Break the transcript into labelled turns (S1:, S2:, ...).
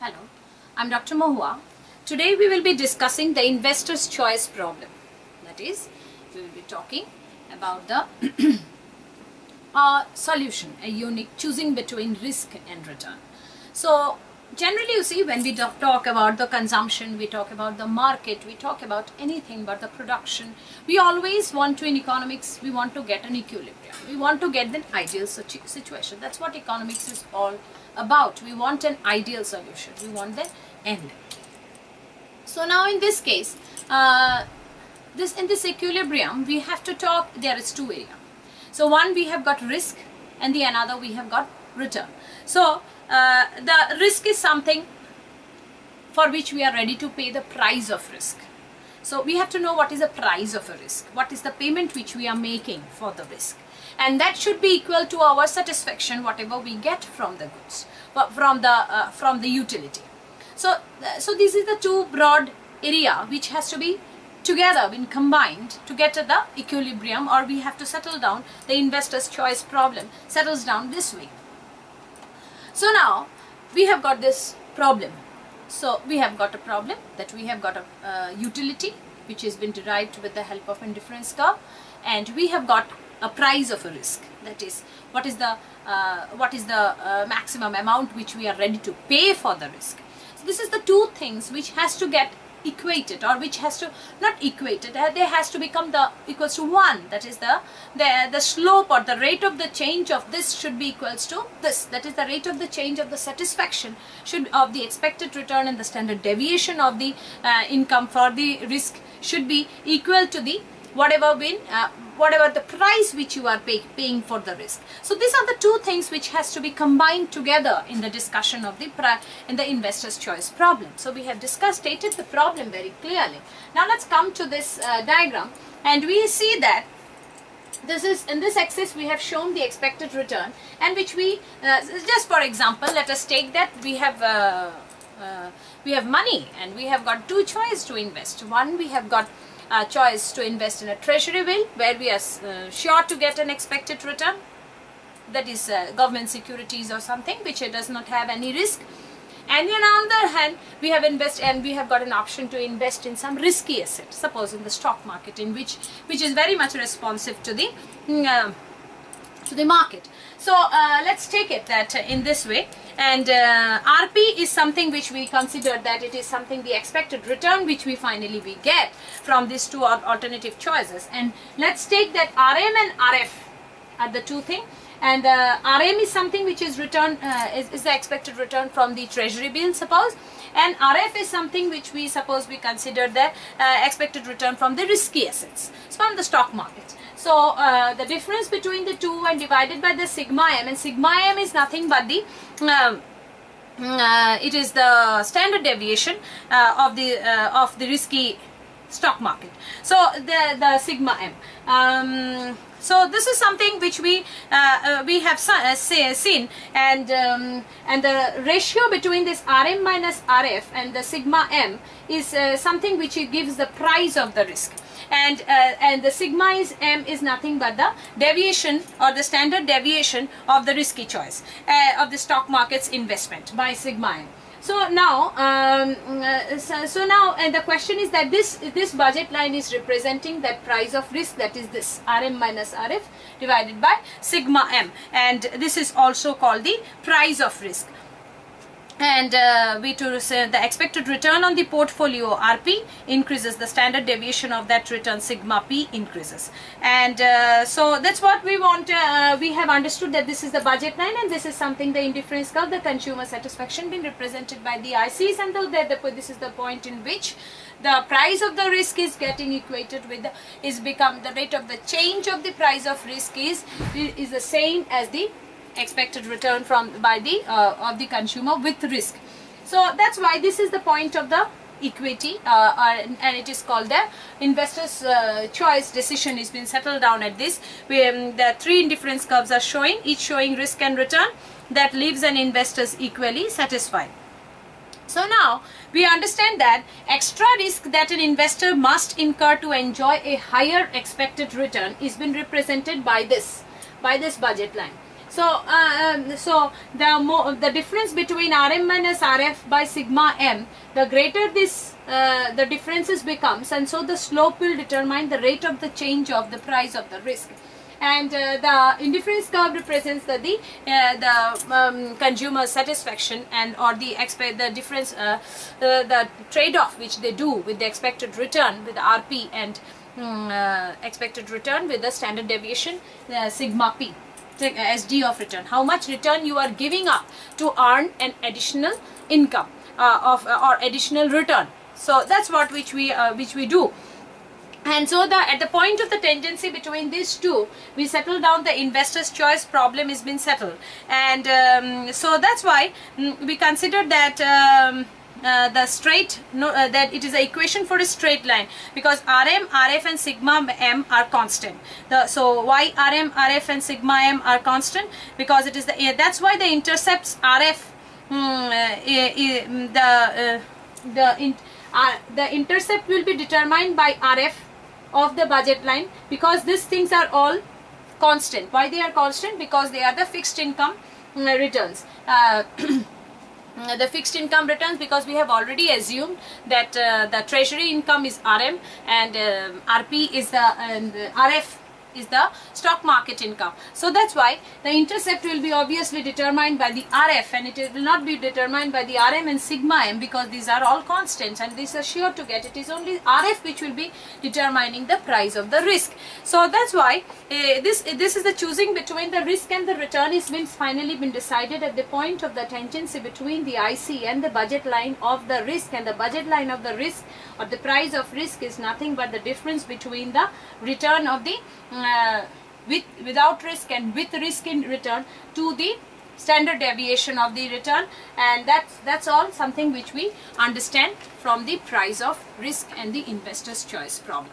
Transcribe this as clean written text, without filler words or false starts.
S1: Hello, I'm Dr. Mahua. Today we will be discussing the investor's choice problem. That is, we will be talking about the solution, a unique choosing between risk and return. So, generally you see when we talk about the consumption, we talk about the market, we talk about anything but the production, we always want to, in economics, we want to get an equilibrium. We want to get the ideal situation. That's what economics is all about. We want an ideal solution. We want the end. So now in this case, in this equilibrium, we have to talk, there is two areas. So one, we have got risk, and the another we have got return. So the risk is something for which we are ready to pay the price of risk. So we have to know what is the price of a risk, what is the payment which we are making for the risk, and that should be equal to our satisfaction, whatever we get from the goods, from the utility. So this is the two broad area which has to be together, been combined to get to the equilibrium, or we have to settle down the investor's choice problem settles down this way. So now we have got this problem. So we have got a problem that we have got a utility which has been derived with the help of indifference curve, and we have got a price of a risk. That is, what is the maximum amount which we are ready to pay for the risk. So this is the two things which has to get equated, or which has to not equated, there has to become the equals to 1. That is the slope or the rate of the change of this should be equals to this. That is the rate of the change of the satisfaction of the expected return, and the standard deviation of the income for the risk should be equal to the whatever the price which you are paying for the risk. So these are the two things which has to be combined together in the discussion of the investor's choice problem. So we have stated the problem very clearly. Now let's come to this diagram, and we see that this is in this axis we have shown the expected return, and which we just for example, let us take that we have money, and we have got two choices to invest. One, we have got a choice to invest in a treasury bill where we are sure to get an expected return, that is government securities or something which does not have any risk. And on the other hand, we have got an option to invest in some risky asset, suppose in the stock market, in which is very much responsive to the market. So let's take it that in this way, and RP is something which we consider that it is something the expected return which we get from these two alternative choices. And let's take that RM and RF are the two things, and RM is something which is return is the expected return from the treasury bill, suppose, and RF is something which we consider the expected return from the risky assets, from the stock market. So the difference between the two and divided by the sigma m, and sigma m is nothing but the it is the standard deviation of the risky stock market. So the sigma m. So this is something which we have seen, and the ratio between this RM minus RF and the sigma m is something which gives the price of the risk. And the sigma m is nothing but the deviation or the standard deviation of the risky choice of the stock market's investment by sigma m. So now, and the question is that this budget line is representing that price of risk, that is this RM minus RF divided by sigma m, and this is also called the price of risk. And the expected return on the portfolio RP increases, the standard deviation of that return sigma p increases, and so that's what we want. We have understood that this is the budget line, and this is something the indifference curve, the consumer satisfaction being represented by the ICs, and this is the point in which the price of the risk is getting equated with the rate of the change of the price of risk is the same as the expected return of the consumer with risk. So that's why this is the point of the equity, and it is called the investor's choice decision is been settled down at this, where the three indifference curves are showing, each showing risk and return, that leaves an investor's equally satisfied. So now we understand that extra risk that an investor must incur to enjoy a higher expected return is been represented by this budget line. So the difference between Rm minus Rf by sigma m, the greater this the differences becomes, and so the slope will determine the rate of the change of the price of the risk. And the indifference curve represents the consumer satisfaction and or the difference, the trade-off which they do with the expected return with the RP and expected return with the standard deviation sigma p. SD of return, how much return you are giving up to earn an additional income or additional return. So that's what which we do. And so at the point of the tangency between these two, we settle down the investor's choice problem has been settled. And so that's why we consider that the straight that it is an equation for a straight line, because Rm, Rf and sigma m are constant. So why Rm, Rf and sigma m are constant? Because it is that's why the intercepts Rf, the intercept will be determined by Rf of the budget line, because these things are all constant. Why they are constant? Because they are the fixed income returns. The fixed income returns, because we have already assumed that the treasury income is Rm and RP is RF is the stock market income. So that's why the intercept will be obviously determined by the RF, and it will not be determined by the Rm and sigma m, because these are all constants and these are sure to get. It is only RF which will be determining the price of the risk. So that's why this is the choosing between the risk and the return is finally been decided at the point of the tangency between the IC and the budget line of the risk. And the budget line of the risk or the price of risk is nothing but the difference between the return of the without risk and with risk in return to the standard deviation of the return. And that's all something which we understand from the price of risk and the investor's choice problem.